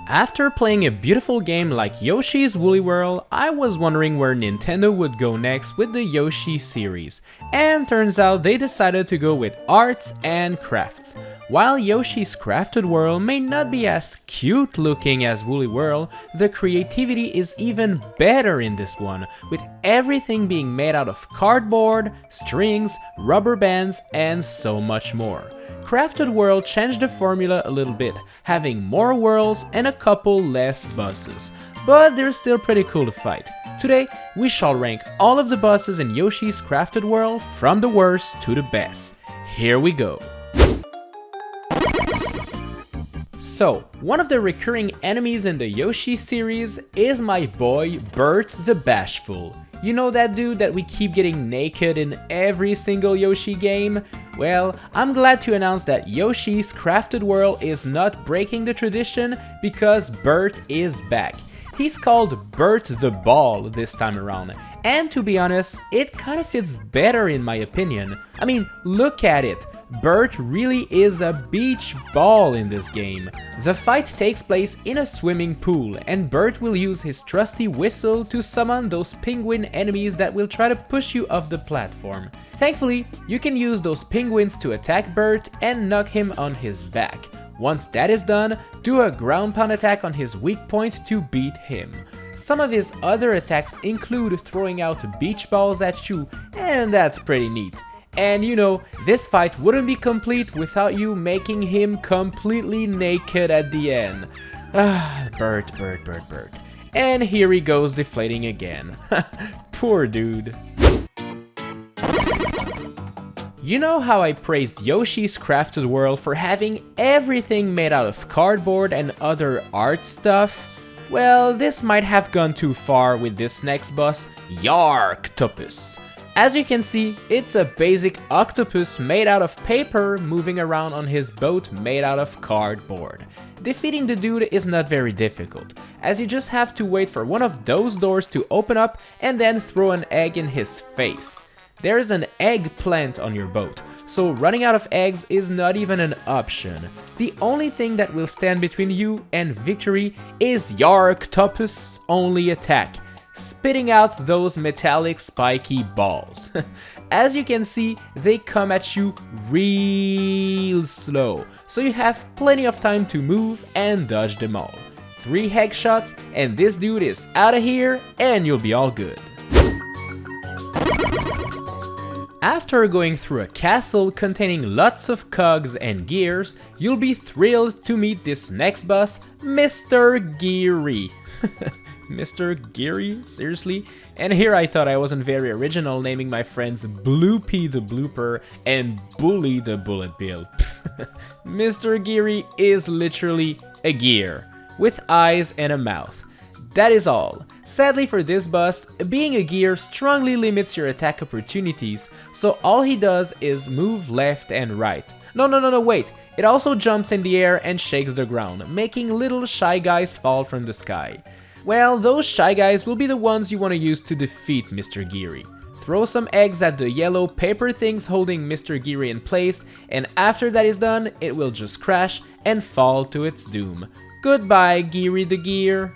After playing a beautiful game like Yoshi's Woolly World, I was wondering where Nintendo would go next with the Yoshi series, and turns out they decided to go with arts and crafts. While Yoshi's Crafted World may not be as cute looking as Woolly World, the creativity is even better in this one, with everything being made out of cardboard, strings, rubber bands, and so much more. Crafted World changed the formula a little bit, having more worlds and a couple less bosses, but they're still pretty cool to fight. Today, we shall rank all of the bosses in Yoshi's Crafted World from the worst to the best. Here we go. So, one of the recurring enemies in the Yoshi series is my boy Bert the Bashful. You know that dude that we keep getting naked in every single Yoshi game? Well, I'm glad to announce that Yoshi's Crafted World is not breaking the tradition because Bert is back. He's called Bert the Ball this time around, and to be honest, it kind of fits better in my opinion. I mean, look at it. Bert really is a beach ball in this game. The fight takes place in a swimming pool, and Bert will use his trusty whistle to summon those penguin enemies that will try to push you off the platform. Thankfully, you can use those penguins to attack Bert and knock him on his back. Once that is done, do a ground pound attack on his weak point to beat him. Some of his other attacks include throwing out beach balls at you, and that's pretty neat. And you know, this fight wouldn't be complete without you making him completely naked at the end. Bert. And here he goes deflating again. Poor dude. You know how I praised Yoshi's Crafted World for having everything made out of cardboard and other art stuff? Well, this might have gone too far with this next boss, Octopus. As you can see, it's a basic octopus made out of paper moving around on his boat made out of cardboard. Defeating the dude is not very difficult, as you just have to wait for one of those doors to open up and then throw an egg in his face. There's an eggplant on your boat, so running out of eggs is not even an option. The only thing that will stand between you and victory is Octopus' only attack, spitting out those metallic spiky balls. As you can see, they come at you real slow, so you have plenty of time to move and dodge them all. 3 head shots and this dude is out of here and you'll be all good. After going through a castle containing lots of cogs and gears, you'll be thrilled to meet this next boss, Mr. Geary. Mr. Geary? Seriously? And here I thought I wasn't very original naming my friends Bloopy the Blooper and Bully the Bullet Bill. Mr. Geary is literally a gear, with eyes and a mouth. That is all. Sadly for this boss, being a gear strongly limits your attack opportunities, so all he does is move left and right. No, wait. It also jumps in the air and shakes the ground, making little shy guys fall from the sky. Well, those shy guys will be the ones you want to use to defeat Mr. Geary. Throw some eggs at the yellow paper things holding Mr. Geary in place, and after that is done, it will just crash and fall to its doom. Goodbye, Geary the Gear.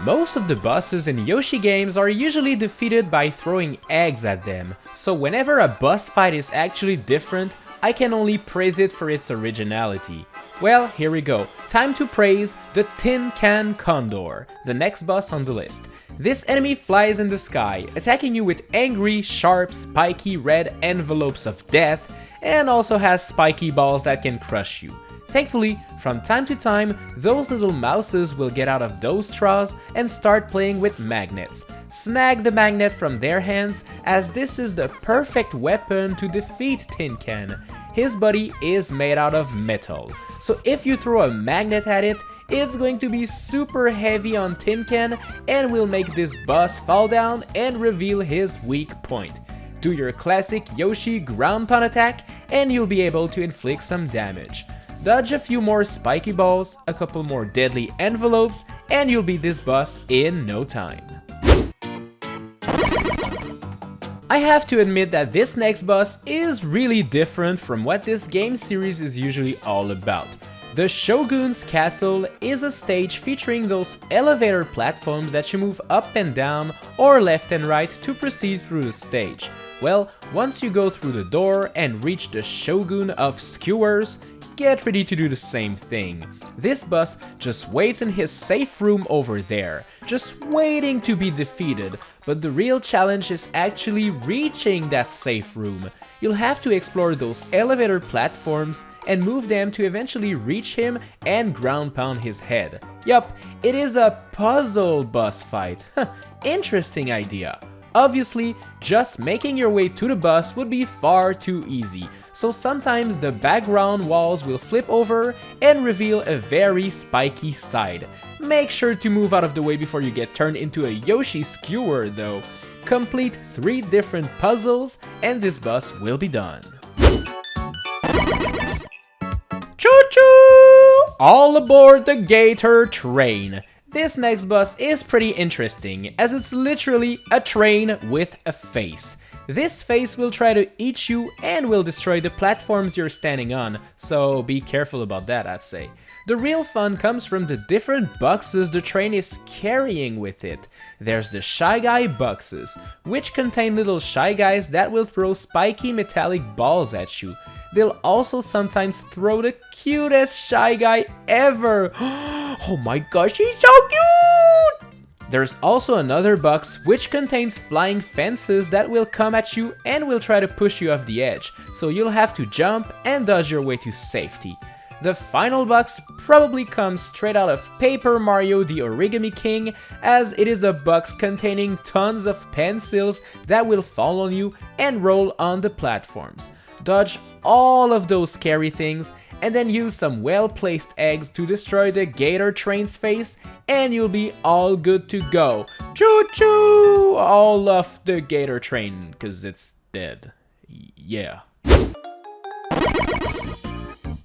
Most of the bosses in Yoshi games are usually defeated by throwing eggs at them, so whenever a boss fight is actually different, I can only praise it for its originality. Well, here we go. Time to praise the Tincan Condor, the next boss on the list. This enemy flies in the sky, attacking you with angry, sharp, spiky red envelopes of death, and also has spiky balls that can crush you. Thankfully, from time to time, those little mouses will get out of those straws and start playing with magnets. Snag the magnet from their hands, as this is the perfect weapon to defeat Tincan. His body is made out of metal, so if you throw a magnet at it, it's going to be super heavy on Tincan and will make this boss fall down and reveal his weak point. Do your classic Yoshi ground pound attack and you'll be able to inflict some damage. Dodge a few more spiky balls, a couple more deadly envelopes, and you'll beat this boss in no time. I have to admit that this next boss is really different from what this game series is usually all about. The Shogun's Castle is a stage featuring those elevator platforms that you move up and down or left and right to proceed through the stage. Well, once you go through the door and reach the Shogun of Skewers, get ready to do the same thing. This boss just waits in his safe room over there, just waiting to be defeated, but the real challenge is actually reaching that safe room. You'll have to explore those elevator platforms and move them to eventually reach him and ground pound his head. Yup, it is a puzzle boss fight. Interesting idea. Obviously, just making your way to the boss would be far too easy, so sometimes the background walls will flip over and reveal a very spiky side. Make sure to move out of the way before you get turned into a Yoshi skewer though. Complete 3 different puzzles and this boss will be done. Choo-choo! All aboard the Gator Train! This next boss is pretty interesting, as it's literally a train with a face. This face will try to eat you and will destroy the platforms you're standing on, so be careful about that, I'd say. The real fun comes from the different boxes the train is carrying with it. There's the Shy Guy boxes, which contain little Shy Guys that will throw spiky metallic balls at you. They'll also sometimes throw the cutest Shy Guy ever. Oh my gosh, he's so cute! There's also another box which contains flying fences that will come at you and will try to push you off the edge, so you'll have to jump and dodge your way to safety. The final box probably comes straight out of Paper Mario the Origami King, as it is a box containing tons of pencils that will fall on you and roll on the platforms. Dodge all of those scary things and then use some well-placed eggs to destroy the Gator Train's face and you'll be all good to go. Choo-choo! All of the Gator Train, cause it's dead. Yeah.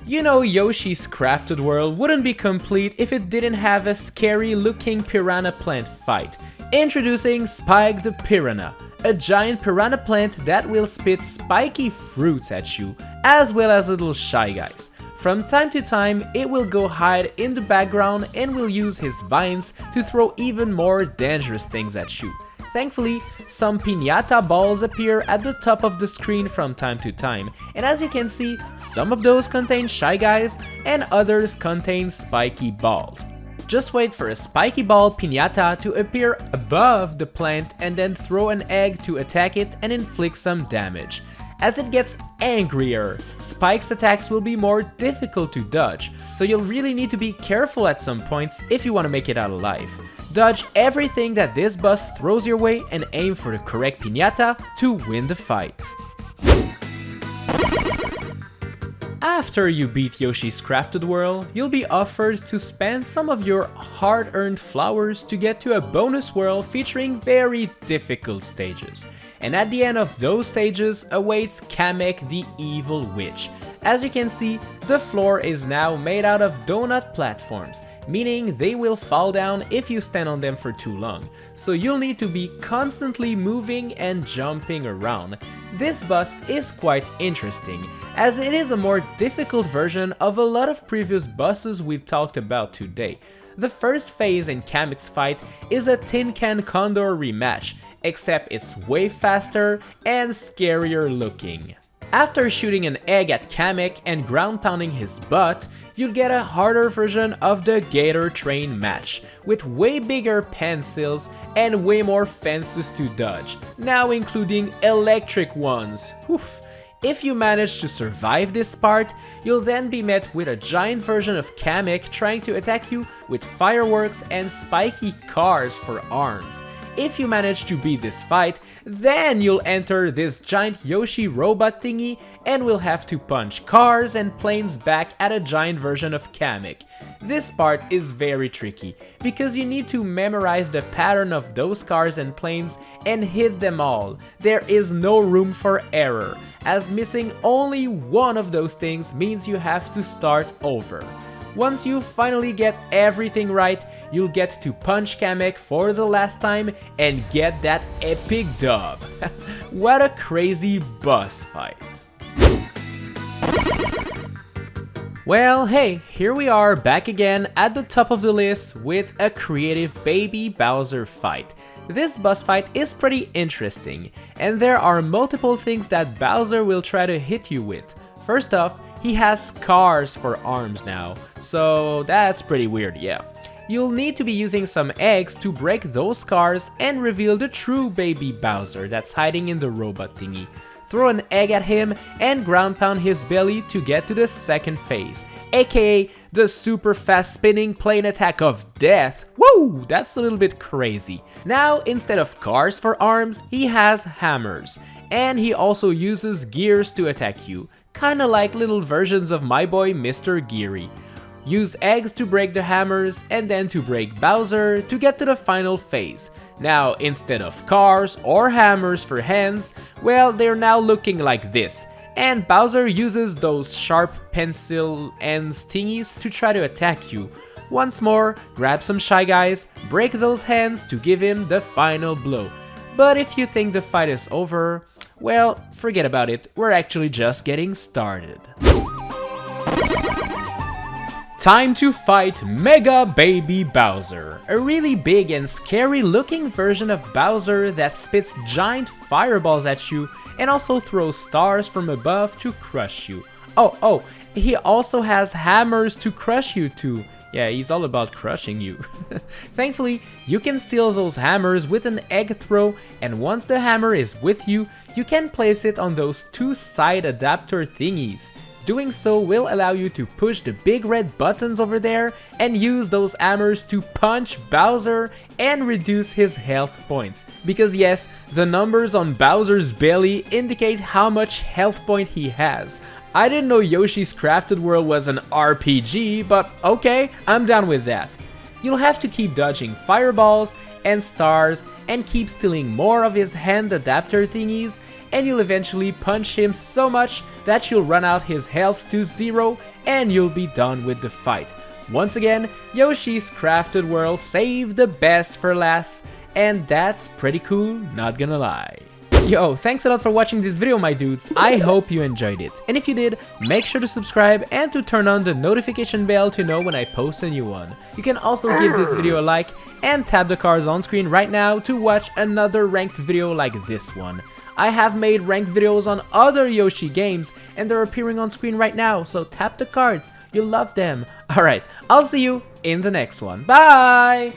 You know, Yoshi's Crafted World wouldn't be complete if it didn't have a scary looking piranha plant fight. Introducing Spike the Piranha, a giant piranha plant that will spit spiky fruits at you, as well as little Shy Guys. From time to time, it will go hide in the background and will use his vines to throw even more dangerous things at you. Thankfully, some piñata balls appear at the top of the screen from time to time, and as you can see, some of those contain Shy Guys and others contain spiky balls. Just wait for a spiky ball piñata to appear above the plant and then throw an egg to attack it and inflict some damage. As it gets angrier, Spike's attacks will be more difficult to dodge, so you'll really need to be careful at some points if you want to make it out alive. Dodge everything that this boss throws your way and aim for the correct piñata to win the fight. After you beat Yoshi's Crafted World, you'll be offered to spend some of your hard-earned flowers to get to a bonus world featuring very difficult stages. And at the end of those stages awaits Kamek the Evil Witch. As you can see, the floor is now made out of donut platforms, meaning they will fall down if you stand on them for too long, so you'll need to be constantly moving and jumping around. This boss is quite interesting, as it is a more difficult version of a lot of previous bosses we've talked about today. The first phase in Kamek's fight is a Tincan Condor rematch, except it's way faster and scarier looking. After shooting an egg at Kamek and ground pounding his butt, you'll get a harder version of the Gator Train match, with way bigger pencils and way more fences to dodge, now including electric ones. Oof. If you manage to survive this part, you'll then be met with a giant version of Kamek trying to attack you with fireworks and spiky cars for arms. If you manage to beat this fight, then you'll enter this giant Yoshi robot thingy and will have to punch cars and planes back at a giant version of Kamek. This part is very tricky, because you need to memorize the pattern of those cars and planes and hit them all. There is no room for error, as missing only one of those things means you have to start over. Once you finally get everything right, you'll get to punch Kamek for the last time and get that epic dub. What a crazy boss fight. Well, hey, here we are back again at the top of the list with a creative baby Bowser fight. This boss fight is pretty interesting, and there are multiple things that Bowser will try to hit you with. First off, he has scars for arms now, so that's pretty weird, yeah. You'll need to be using some eggs to break those scars and reveal the true baby Bowser that's hiding in the robot thingy. Throw an egg at him and ground pound his belly to get to the second phase, aka the super fast spinning plane attack of death. Woo, that's a little bit crazy. Now, instead of cars for arms, he has hammers, and he also uses gears to attack you, kinda like little versions of my boy Mr. Geary. Use eggs to break the hammers and then to break Bowser to get to the final phase. Now, instead of cars or hammers for hands, well, they're now looking like this. And Bowser uses those sharp pencil ends thingies to try to attack you. Once more, grab some Shy Guys, break those hands to give him the final blow. But if you think the fight is over, well, forget about it, we're actually just getting started. Time to fight Mega Baby Bowser, a really big and scary looking version of Bowser that spits giant fireballs at you and also throws stars from above to crush you. Oh, he also has hammers to crush you too. Yeah, he's all about crushing you. Thankfully, you can steal those hammers with an egg throw, and once the hammer is with you, you can place it on those two side adapter thingies. Doing so will allow you to push the big red buttons over there and use those hammers to punch Bowser and reduce his health points. Because yes, the numbers on Bowser's belly indicate how much health point he has. I didn't know Yoshi's Crafted World was an RPG, but okay, I'm down with that. You'll have to keep dodging fireballs and stars and keep stealing more of his hand adapter thingies, and you'll eventually punch him so much that you'll run out his health to 0 and you'll be done with the fight. Once again, Yoshi's Crafted World saved the best for last, and that's pretty cool, not gonna lie. Yo, thanks a lot for watching this video, my dudes. I hope you enjoyed it. And if you did, make sure to subscribe and to turn on the notification bell to know when I post a new one. You can also give this video a like and tap the cards on screen right now to watch another ranked video like this one. I have made ranked videos on other Yoshi games and they're appearing on screen right now, so tap the cards. You'll love them. Alright, I'll see you in the next one. Bye!